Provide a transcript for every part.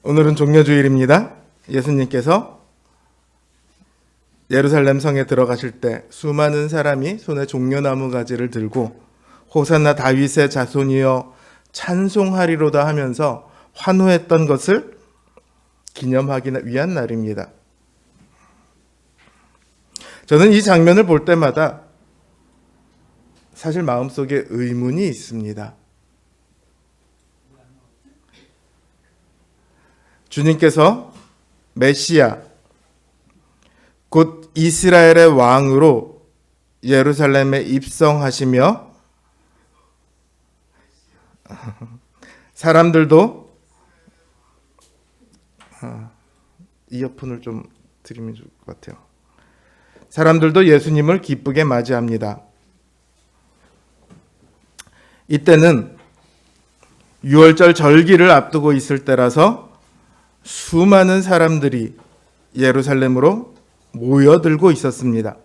오늘은 종려주일입니다. 예수님께서 예루살렘 성에 들어가실 때 수많은 사람이 손에 종려나무 가지를 들고 호산나 다윗의 자손이여 찬송하리로다 하면서 환호했던 것을 기념하기 위한 날입니다. 저는 이 장면을 볼 때마다 사실 마음속에 의문이 있습니다. 주님께서 메시아, 곧 이스라엘의 왕으로 예루살렘에 입성하시며 사람들도 이어폰을 좀 드리면 좋을 것 같아요. 사람들도 예수님을 기쁘게 맞이합니다. 이때는 유월절 절기를 앞두고 있을 때라서 수많은 사람들이 예루살렘으로 모여들고 있었습니다.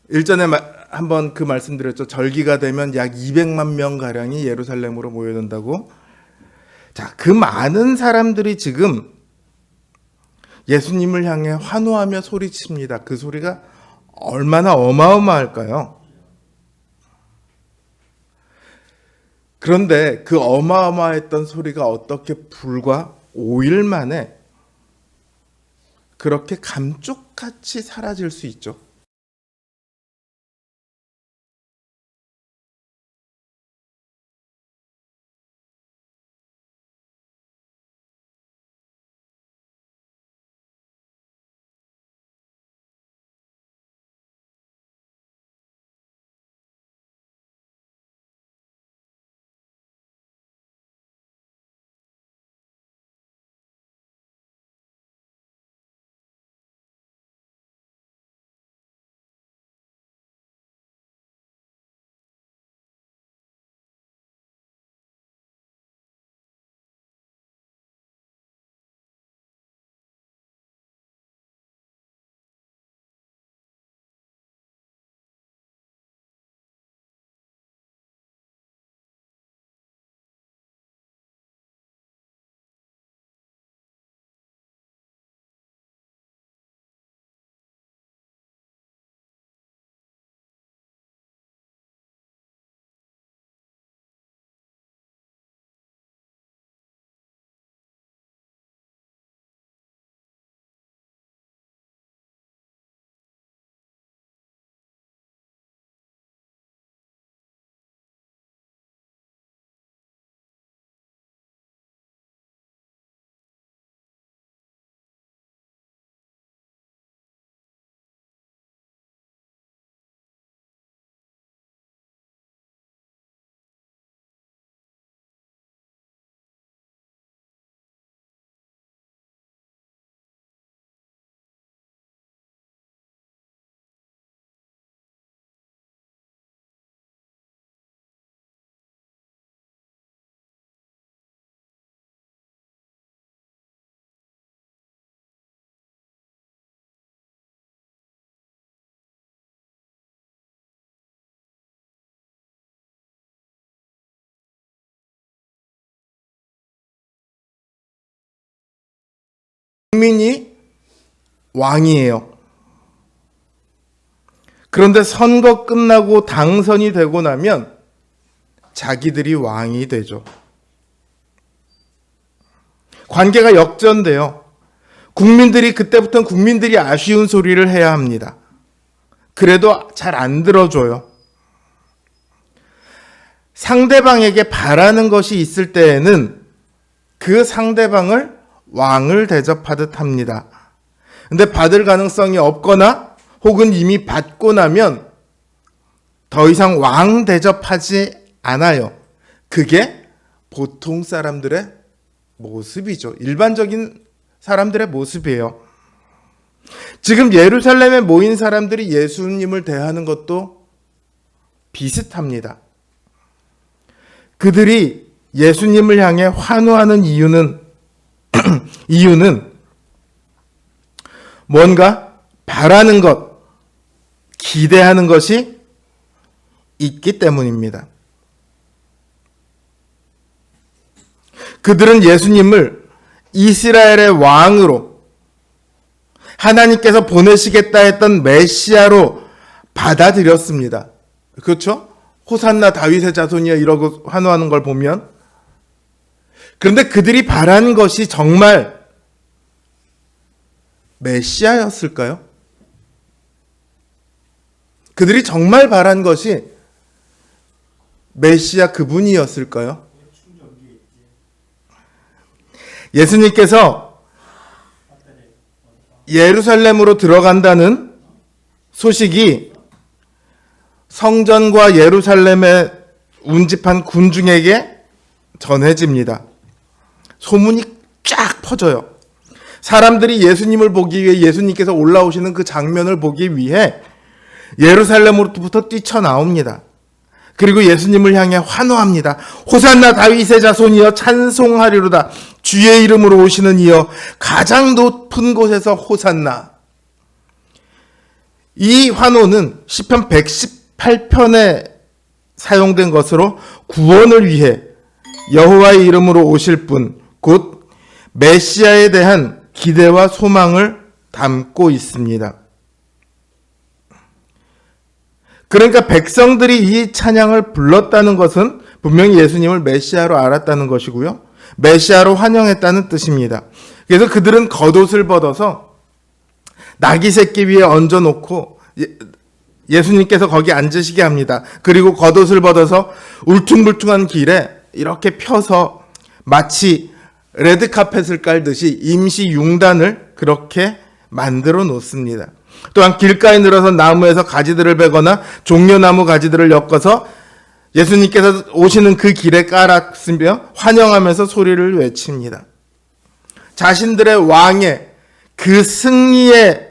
일전에 한번 그 말씀드렸죠. 절기가 되면 약 200만 명가량이 예루살렘으로 모여든다고. 자, 그 많은 사람들이 지금 예수님을 향해 환호하며 소리칩니다. 그 소리가 얼마나 어마어마할까요? 그런데 그 어마어마했던 소리가 어떻게 불과 5일 만에 그렇게 감쪽같이 사라질 수 있죠? 국민이 왕이에요. 그런데 선거 끝나고 당선이 되고 나면 자기들이 왕이 되죠. 관계가 역전돼요. 국민들이 그때부터는 국민들이 아쉬운 소리를 해야 합니다. 그래도 잘 안 들어줘요. 상대방에게 바라는 것이 있을 때에는 그 상대방을 왕을 대접하듯 합니다. 근데 받을 가능성이 없거나 혹은 이미 받고 나면 더 이상 왕 대접하지 않아요. 그게 보통 사람들의 모습이죠. 일반적인 사람들의 모습이에요. 지금 예루살렘에 모인 사람들이 예수님을 대하는 것도 비슷합니다. 그들이 예수님을 향해 환호하는 이유는 뭔가 바라는 것, 기대하는 것이 있기 때문입니다. 그들은 예수님을 이스라엘의 왕으로 하나님께서 보내시겠다 했던 메시아로 받아들였습니다. 그렇죠? 호산나 다윗의 자손이여 이러고 환호하는 걸 보면, 그런데 그들이 바란 것이 정말 메시아였을까요? 그들이 정말 바란 것이 메시아 그분이었을까요? 예수님께서 예루살렘으로 들어간다는 소식이 성전과 예루살렘에 운집한 군중에게 전해집니다. 소문이 쫙 퍼져요. 사람들이 예수님을 보기 위해, 예수님께서 올라오시는 그 장면을 보기 위해 예루살렘으로부터 뛰쳐나옵니다. 그리고 예수님을 향해 환호합니다. 호산나 다윗의 자손이여 찬송하리로다. 주의 이름으로 오시는 이여 가장 높은 곳에서 호산나. 이 환호는 시편 118편에 사용된 것으로 구원을 위해 여호와의 이름으로 오실 분, 곧 메시아에 대한 기대와 소망을 담고 있습니다. 그러니까 백성들이 이 찬양을 불렀다는 것은 분명히 예수님을 메시아로 알았다는 것이고요. 메시아로 환영했다는 뜻입니다. 그래서 그들은 겉옷을 벗어서 나귀 새끼 위에 얹어놓고 예수님께서 거기 앉으시게 합니다. 그리고 겉옷을 벗어서 울퉁불퉁한 길에 이렇게 펴서 마치 레드카펫을 깔듯이 임시 융단을 그렇게 만들어 놓습니다. 또한 길가에 늘어서 나무에서 가지들을 베거나 종려나무 가지들을 엮어서 예수님께서 오시는 그 길에 깔았으며 환영하면서 소리를 외칩니다. 자신들의 왕의 그 승리의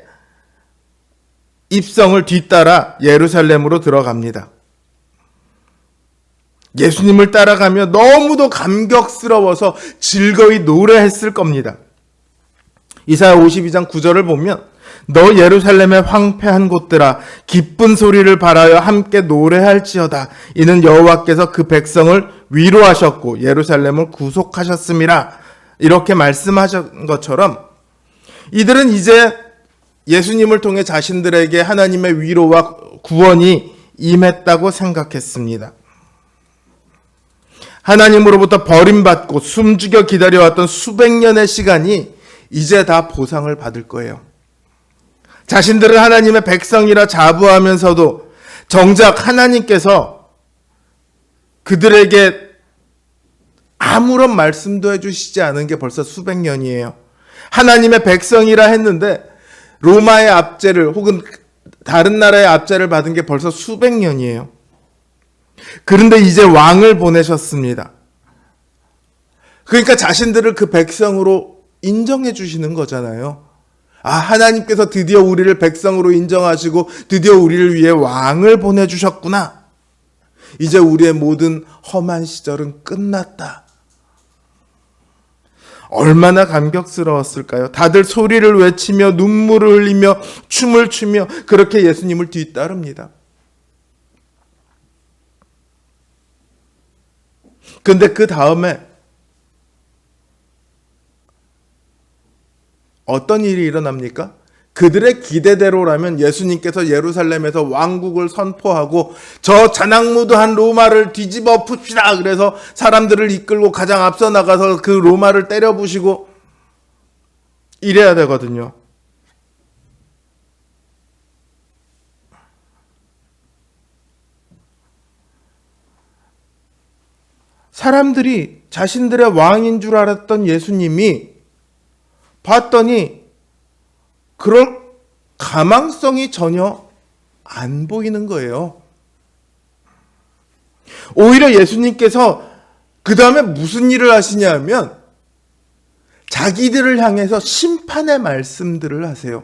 입성을 뒤따라 예루살렘으로 들어갑니다. 예수님을 따라가며 너무도 감격스러워서 즐거이 노래했을 겁니다. 이사야 52장 9절을 보면 너 예루살렘의 황폐한 곳들아 기쁜 소리를 발하여 함께 노래할지어다. 이는 여호와께서 그 백성을 위로하셨고 예루살렘을 구속하셨음이라. 이렇게 말씀하신 것처럼 이들은 이제 예수님을 통해 자신들에게 하나님의 위로와 구원이 임했다고 생각했습니다. 하나님으로부터 버림받고 숨죽여 기다려왔던 수백 년의 시간이 이제 다 보상을 받을 거예요. 자신들은 하나님의 백성이라 자부하면서도 정작 하나님께서 그들에게 아무런 말씀도 해주시지 않은 게 벌써 수백 년이에요. 하나님의 백성이라 했는데 로마의 압제를 혹은 다른 나라의 압제를 받은 게 벌써 수백 년이에요. 그런데 이제 왕을 보내셨습니다. 그러니까 자신들을 그 백성으로 인정해 주시는 거잖아요. 아, 하나님께서 드디어 우리를 백성으로 인정하시고 드디어 우리를 위해 왕을 보내주셨구나. 이제 우리의 모든 험한 시절은 끝났다. 얼마나 감격스러웠을까요? 다들 소리를 외치며 눈물을 흘리며 춤을 추며 그렇게 예수님을 뒤따릅니다. 근데 그 다음에 어떤 일이 일어납니까? 그들의 기대대로라면 예수님께서 예루살렘에서 왕국을 선포하고 저 자낙무도한 로마를 뒤집어 풉시다. 그래서 사람들을 이끌고 가장 앞서 나가서 그 로마를 때려 부시고 이래야 되거든요. 사람들이 자신들의 왕인 줄 알았던 예수님이 봤더니 그럴 가망성이 전혀 안 보이는 거예요. 오히려 예수님께서 그 다음에 무슨 일을 하시냐면 자기들을 향해서 심판의 말씀들을 하세요.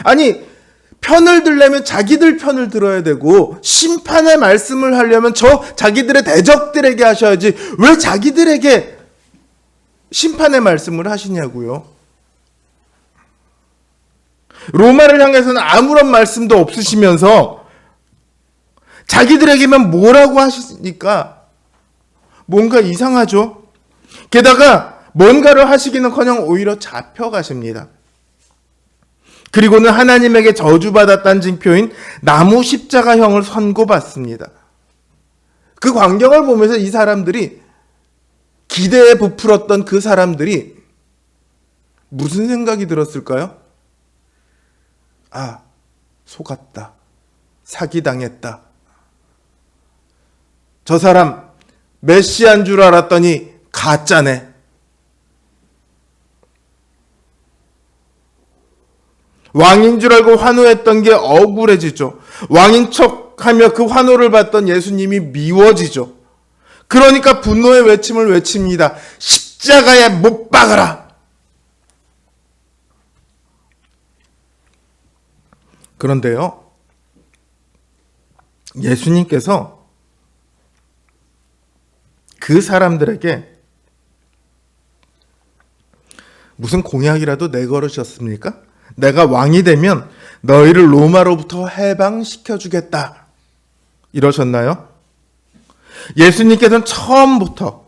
아니, 편을 들려면 자기들 편을 들어야 되고 심판의 말씀을 하려면 저 자기들의 대적들에게 하셔야지 왜 자기들에게 심판의 말씀을 하시냐고요. 로마를 향해서는 아무런 말씀도 없으시면서 자기들에게만 뭐라고 하시니까 뭔가 이상하죠. 게다가 뭔가를 하시기는커녕 오히려 잡혀가십니다. 그리고는 하나님에게 저주받았다는 징표인 나무 십자가형을 선고받습니다. 그 광경을 보면서 이 사람들이, 기대에 부풀었던 그 사람들이 무슨 생각이 들었을까요? 아, 속았다. 사기당했다. 저 사람 메시아인 줄 알았더니 가짜네. 왕인 줄 알고 환호했던 게 억울해지죠. 왕인 척하며 그 환호를 받던 예수님이 미워지죠. 그러니까 분노의 외침을 외칩니다. 십자가에 못 박아라. 그런데요, 예수님께서 그 사람들에게 무슨 공약이라도 내걸으셨습니까? 내가 왕이 되면 너희를 로마로부터 해방시켜 주겠다, 이러셨나요? 예수님께서는 처음부터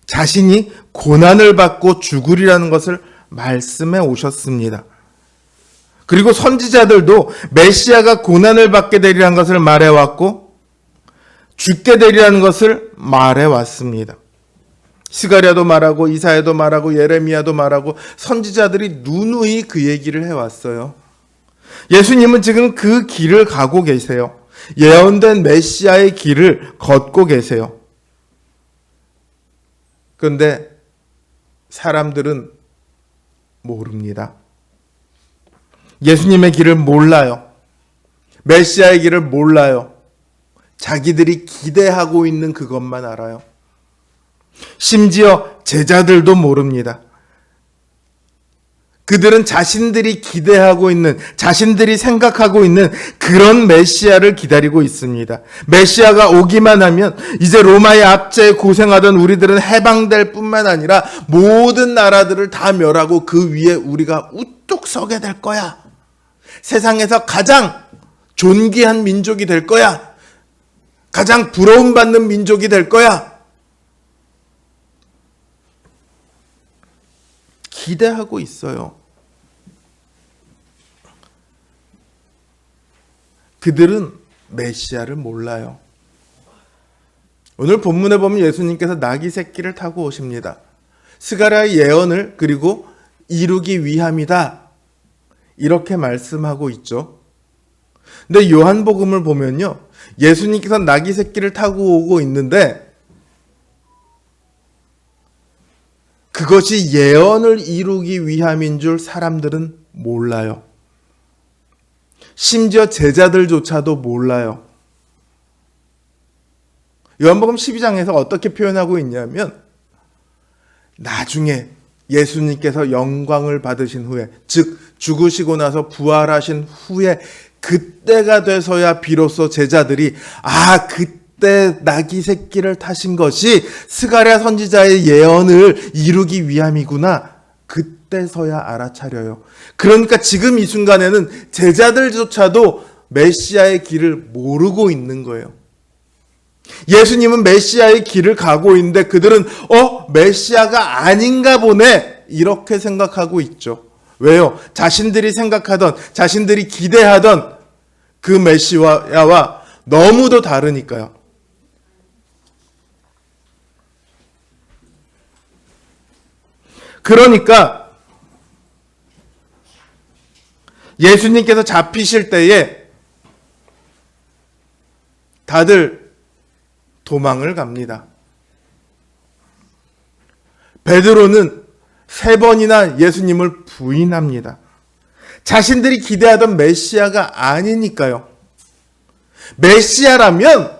자신이 고난을 받고 죽으리라는 것을 말씀해 오셨습니다. 그리고 선지자들도 메시아가 고난을 받게 되리라는 것을 말해왔고 죽게 되리라는 것을 말해왔습니다. 스가랴도 말하고 이사야도 말하고 예레미야도 말하고 선지자들이 누누이 그 얘기를 해왔어요. 예수님은 지금 그 길을 가고 계세요. 예언된 메시아의 길을 걷고 계세요. 그런데 사람들은 모릅니다. 예수님의 길을 몰라요. 메시아의 길을 몰라요. 자기들이 기대하고 있는 그것만 알아요. 심지어 제자들도 모릅니다. 그들은 자신들이 기대하고 있는, 자신들이 생각하고 있는 그런 메시아를 기다리고 있습니다. 메시아가 오기만 하면 이제 로마의 압제에 고생하던 우리들은 해방될 뿐만 아니라 모든 나라들을 다 멸하고 그 위에 우리가 우뚝 서게 될 거야. 세상에서 가장 존귀한 민족이 될 거야. 가장 부러움받는 민족이 될 거야. 기대하고 있어요. 그들은 메시아를 몰라요. 오늘 본문에 보면 예수님께서 나귀 새끼를 타고 오십니다. 스가랴의 예언을 그리고 이루기 위함이다, 이렇게 말씀하고 있죠. 근데 요한복음을 보면요, 예수님께서 나귀 새끼를 타고 오고 있는데 그것이 예언을 이루기 위함인 줄 사람들은 몰라요. 심지어 제자들조차도 몰라요. 요한복음 12장에서 어떻게 표현하고 있냐면, 나중에 예수님께서 영광을 받으신 후에, 즉 죽으시고 나서 부활하신 후에 그때가 돼서야 비로소 제자들이 그때 나귀 새끼를 타신 것이 스가랴 선지자의 예언을 이루기 위함이구나, 그때서야 알아차려요. 그러니까 지금 이 순간에는 제자들조차도 메시아의 길을 모르고 있는 거예요. 예수님은 메시아의 길을 가고 있는데 그들은 메시아가 아닌가 보네, 이렇게 생각하고 있죠. 왜요? 자신들이 생각하던, 자신들이 기대하던 그 메시아와 너무도 다르니까요. 그러니까 예수님께서 잡히실 때에 다들 도망을 갑니다. 베드로는 3번이나 예수님을 부인합니다. 자신들이 기대하던 메시아가 아니니까요. 메시아라면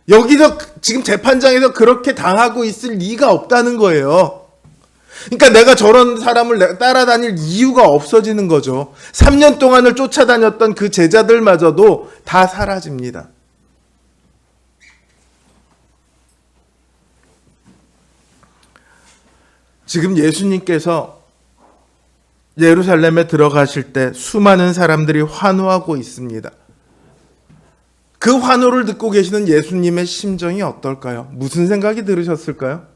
여기서 지금 재판장에서 그렇게 당하고 있을 리가 없다는 거예요. 그러니까 내가 저런 사람을 따라다닐 이유가 없어지는 거죠. 3년 동안을 쫓아다녔던 그 제자들마저도 다 사라집니다. 지금 예수님께서 예루살렘에 들어가실 때 수많은 사람들이 환호하고 있습니다. 그 환호를 듣고 계시는 예수님의 심정이 어떨까요? 무슨 생각이 들으셨을까요?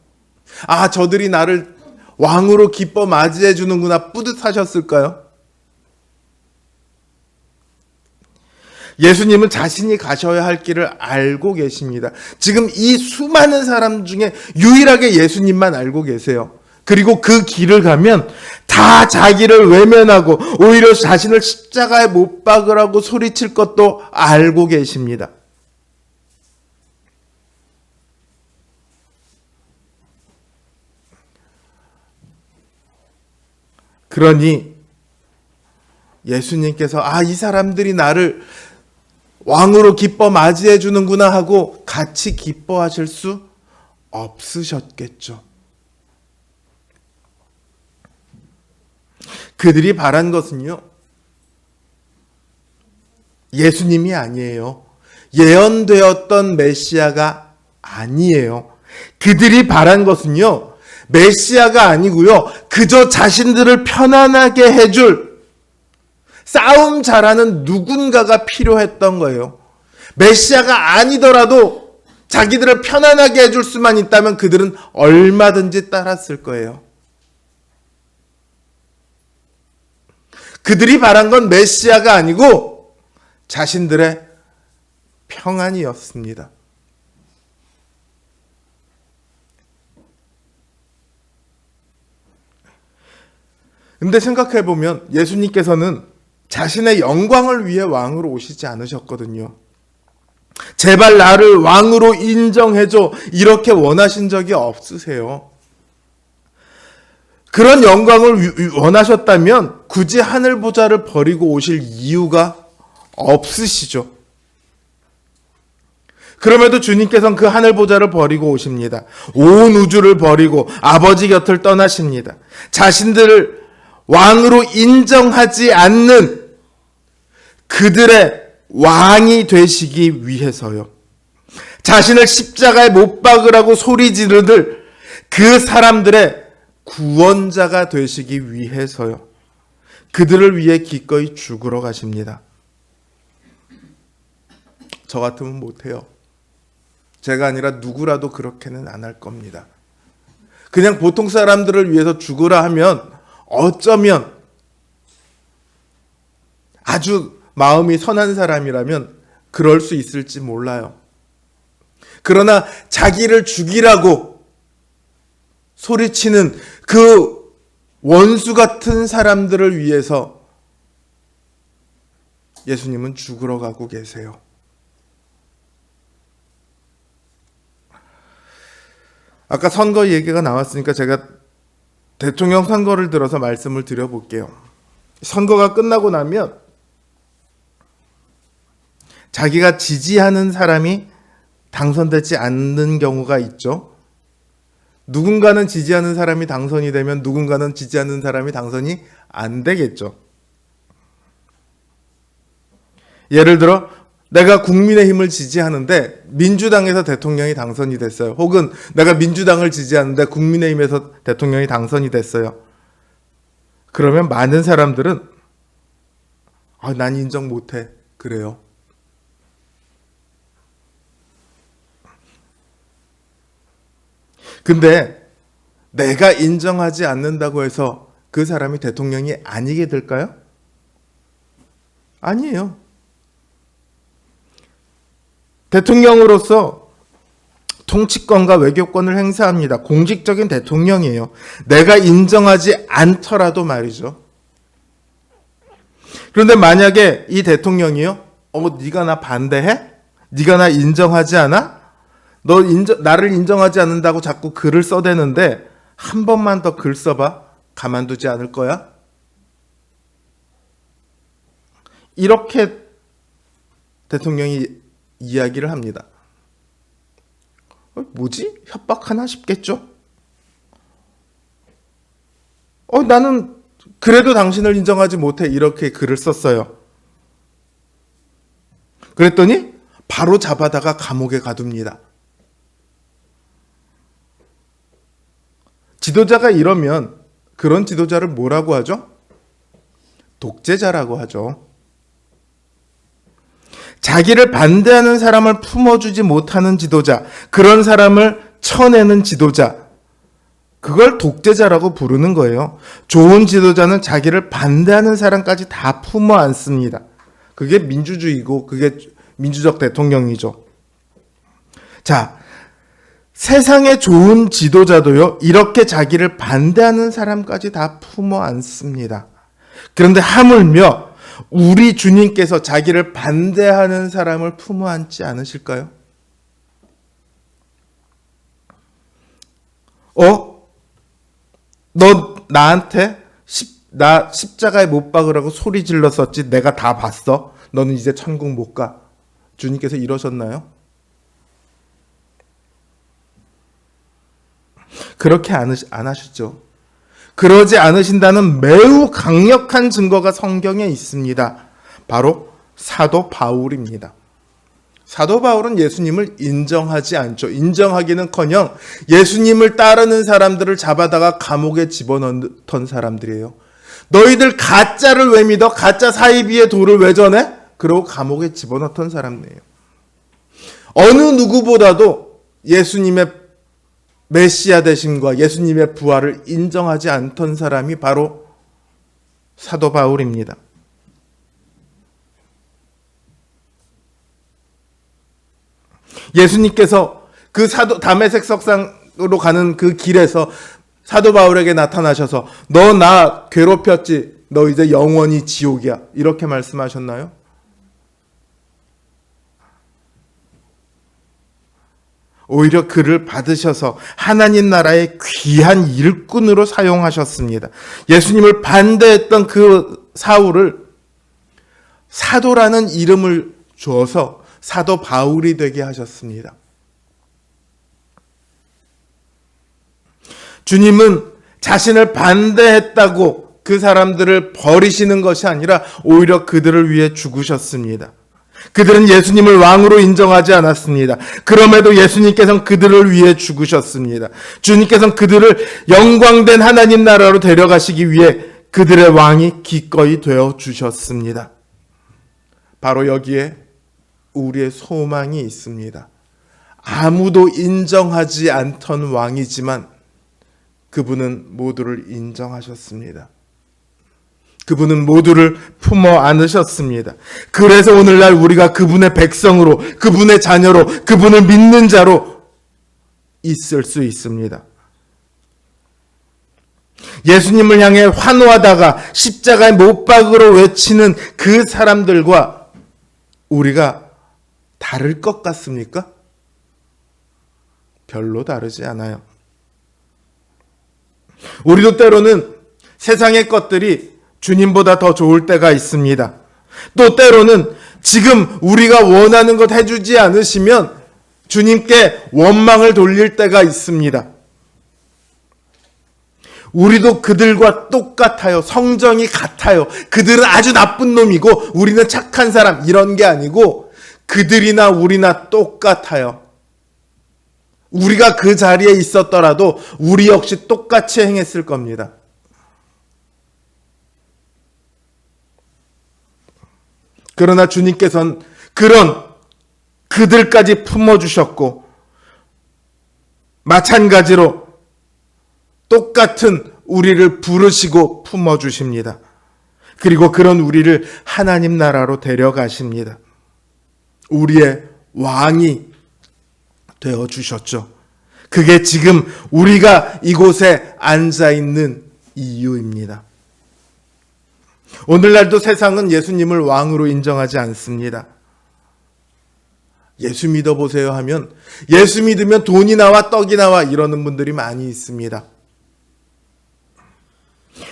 아, 저들이 나를 왕으로 기뻐 맞이해 주는구나 뿌듯하셨을까요? 예수님은 자신이 가셔야 할 길을 알고 계십니다. 지금 이 수많은 사람 중에 유일하게 예수님만 알고 계세요. 그리고 그 길을 가면 다 자기를 외면하고 오히려 자신을 십자가에 못 박으라고 소리칠 것도 알고 계십니다. 그러니 예수님께서 이 사람들이 나를 왕으로 기뻐 맞이해 주는구나 하고 같이 기뻐하실 수 없으셨겠죠. 그들이 바란 것은요, 예수님이 아니에요. 예언되었던 메시아가 아니에요. 그들이 바란 것은요, 메시아가 아니고요, 그저 자신들을 편안하게 해줄 싸움 잘하는 누군가가 필요했던 거예요. 메시아가 아니더라도 자기들을 편안하게 해줄 수만 있다면 그들은 얼마든지 따랐을 거예요. 그들이 바란 건 메시아가 아니고 자신들의 평안이었습니다. 근데 생각해보면 예수님께서는 자신의 영광을 위해 왕으로 오시지 않으셨거든요. 제발 나를 왕으로 인정해줘 이렇게 원하신 적이 없으세요. 그런 영광을 원하셨다면 굳이 하늘 보좌를 버리고 오실 이유가 없으시죠. 그럼에도 주님께서는 그 하늘 보좌를 버리고 오십니다. 온 우주를 버리고 아버지 곁을 떠나십니다. 자신들을 왕으로 인정하지 않는 그들의 왕이 되시기 위해서요. 자신을 십자가에 못 박으라고 소리 지르들 그 사람들의 구원자가 되시기 위해서요. 그들을 위해 기꺼이 죽으러 가십니다. 저 같으면 못해요. 제가 아니라 누구라도 그렇게는 안 할 겁니다. 그냥 보통 사람들을 위해서 죽으라 하면 어쩌면 아주 마음이 선한 사람이라면 그럴 수 있을지 몰라요. 그러나 자기를 죽이라고 소리치는 그 원수 같은 사람들을 위해서 예수님은 죽으러 가고 계세요. 아까 선거 얘기가 나왔으니까 제가 대통령 선거를 들어서 말씀을 드려볼게요. 선거가 끝나고 나면 자기가 지지하는 사람이 당선되지 않는 경우가 있죠. 누군가는 지지하는 사람이 당선이 되면 누군가는 지지하는 사람이 당선이 안 되겠죠. 예를 들어 내가 국민의힘을 지지하는데 민주당에서 대통령이 당선이 됐어요. 혹은 내가 민주당을 지지하는데 국민의힘에서 대통령이 당선이 됐어요. 그러면 많은 사람들은 난 인정 못해. 그래요. 근데 내가 인정하지 않는다고 해서 그 사람이 대통령이 아니게 될까요? 아니에요. 대통령으로서 통치권과 외교권을 행사합니다. 공직적인 대통령이에요. 내가 인정하지 않더라도 말이죠. 그런데 만약에 이 대통령이요, 네가 나 반대해? 네가 나 인정하지 않아? 나를 인정하지 않는다고 자꾸 글을 써대는데 한 번만 더 글 써봐. 가만두지 않을 거야? 이렇게 대통령이 이야기를 합니다. 뭐지? 협박하나 싶겠죠? 나는 그래도 당신을 인정하지 못해. 이렇게 글을 썼어요. 그랬더니 바로 잡아다가 감옥에 가둡니다. 지도자가 이러면 그런 지도자를 뭐라고 하죠? 독재자라고 하죠. 자기를 반대하는 사람을 품어주지 못하는 지도자, 그런 사람을 쳐내는 지도자, 그걸 독재자라고 부르는 거예요. 좋은 지도자는 자기를 반대하는 사람까지 다 품어 안습니다. 그게 민주주의고 그게 민주적 대통령이죠. 자, 세상의 좋은 지도자도요, 이렇게 자기를 반대하는 사람까지 다 품어 안습니다. 그런데 하물며 우리 주님께서 자기를 반대하는 사람을 품어 안지 않으실까요? 너 나한테 나 십자가에 못 박으라고 소리 질렀었지, 내가 다 봤어. 너는 이제 천국 못 가. 주님께서 이러셨나요? 그렇게 안 하셨죠. 그러지 않으신다는 매우 강력한 증거가 성경에 있습니다. 바로 사도 바울입니다. 사도 바울은 예수님을 인정하지 않죠. 인정하기는커녕 예수님을 따르는 사람들을 잡아다가 감옥에 집어넣던 사람들이에요. 너희들 가짜를 왜 믿어? 가짜 사이비의 도를 왜 전해? 그러고 감옥에 집어넣던 사람이에요. 어느 누구보다도 예수님의 메시아 되심과 예수님의 부활을 인정하지 않던 사람이 바로 사도 바울입니다. 예수님께서 그 다메섹 석상으로 가는 그 길에서 사도 바울에게 나타나셔서 너 나 괴롭혔지, 너 이제 영원히 지옥이야, 이렇게 말씀하셨나요? 오히려 그를 받으셔서 하나님 나라의 귀한 일꾼으로 사용하셨습니다. 예수님을 반대했던 그 사울을 사도라는 이름을 주어서 사도 바울이 되게 하셨습니다. 주님은 자신을 반대했다고 그 사람들을 버리시는 것이 아니라 오히려 그들을 위해 죽으셨습니다. 그들은 예수님을 왕으로 인정하지 않았습니다. 그럼에도 예수님께서는 그들을 위해 죽으셨습니다. 주님께서는 그들을 영광된 하나님 나라로 데려가시기 위해 그들의 왕이 기꺼이 되어 주셨습니다. 바로 여기에 우리의 소망이 있습니다. 아무도 인정하지 않던 왕이지만 그분은 모두를 인정하셨습니다. 그분은 모두를 품어 안으셨습니다. 그래서 오늘날 우리가 그분의 백성으로, 그분의 자녀로, 그분을 믿는 자로 있을 수 있습니다. 예수님을 향해 환호하다가 십자가에 못 박으러 외치는 그 사람들과 우리가 다를 것 같습니까? 별로 다르지 않아요. 우리도 때로는 세상의 것들이 주님보다 더 좋을 때가 있습니다. 또 때로는 지금 우리가 원하는 것 해주지 않으시면 주님께 원망을 돌릴 때가 있습니다. 우리도 그들과 똑같아요. 성정이 같아요. 그들은 아주 나쁜 놈이고 우리는 착한 사람, 이런 게 아니고 그들이나 우리나 똑같아요. 우리가 그 자리에 있었더라도 우리 역시 똑같이 행했을 겁니다. 그러나 주님께서는 그런 그들까지 품어주셨고 마찬가지로 똑같은 우리를 부르시고 품어주십니다. 그리고 그런 우리를 하나님 나라로 데려가십니다. 우리의 왕이 되어주셨죠. 그게 지금 우리가 이곳에 앉아있는 이유입니다. 오늘날도 세상은 예수님을 왕으로 인정하지 않습니다. 예수 믿어보세요 하면 예수 믿으면 돈이 나와 떡이 나와 이러는 분들이 많이 있습니다.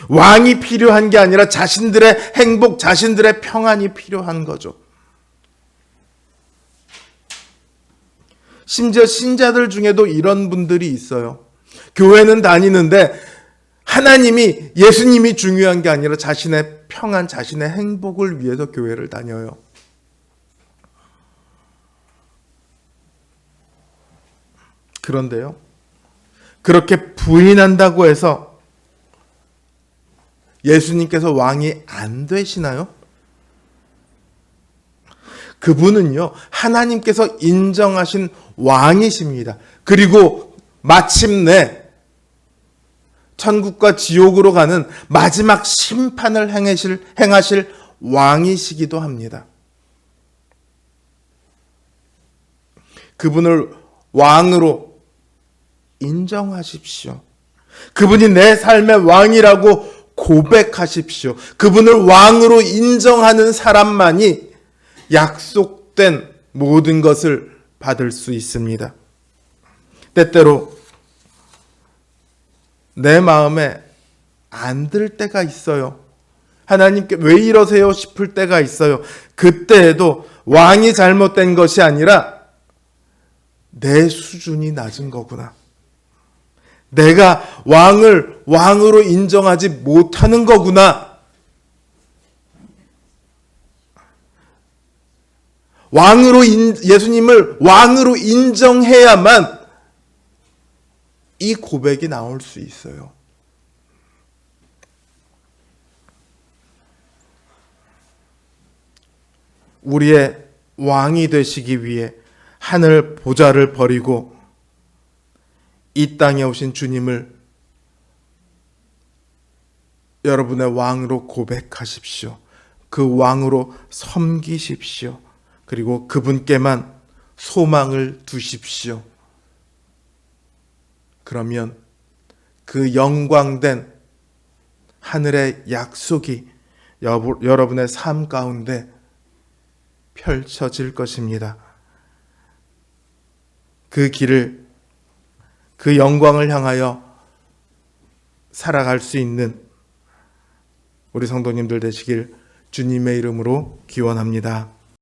왕이 필요한 게 아니라 자신들의 행복, 자신들의 평안이 필요한 거죠. 심지어 신자들 중에도 이런 분들이 있어요. 교회는 다니는데 하나님이, 예수님이 중요한 게 아니라 자신의 평안, 자신의 행복을 위해서 교회를 다녀요. 그런데요, 그렇게 부인한다고 해서 예수님께서 왕이 안 되시나요? 그분은요, 하나님께서 인정하신 왕이십니다. 그리고 마침내 천국과 지옥으로 가는 마지막 심판을 행하실 왕이시기도 합니다. 그분을 왕으로 인정하십시오. 그분이 내 삶의 왕이라고 고백하십시오. 그분을 왕으로 인정하는 사람만이 약속된 모든 것을 받을 수 있습니다. 때때로 내 마음에 안 들 때가 있어요. 하나님께 왜 이러세요 싶을 때가 있어요. 그때에도 왕이 잘못된 것이 아니라 내 수준이 낮은 거구나. 내가 왕을 왕으로 인정하지 못하는 거구나. 예수님을 왕으로 인정해야만 이 고백이 나올 수 있어요. 우리의 왕이 되시기 위해 하늘 보좌를 버리고 이 땅에 오신 주님을 여러분의 왕으로 고백하십시오. 그 왕으로 섬기십시오. 그리고 그분께만 소망을 두십시오. 그러면 그 영광된 하늘의 약속이 여러분의 삶 가운데 펼쳐질 것입니다. 그 길을, 그 영광을 향하여 살아갈 수 있는 우리 성도님들 되시길 주님의 이름으로 기원합니다.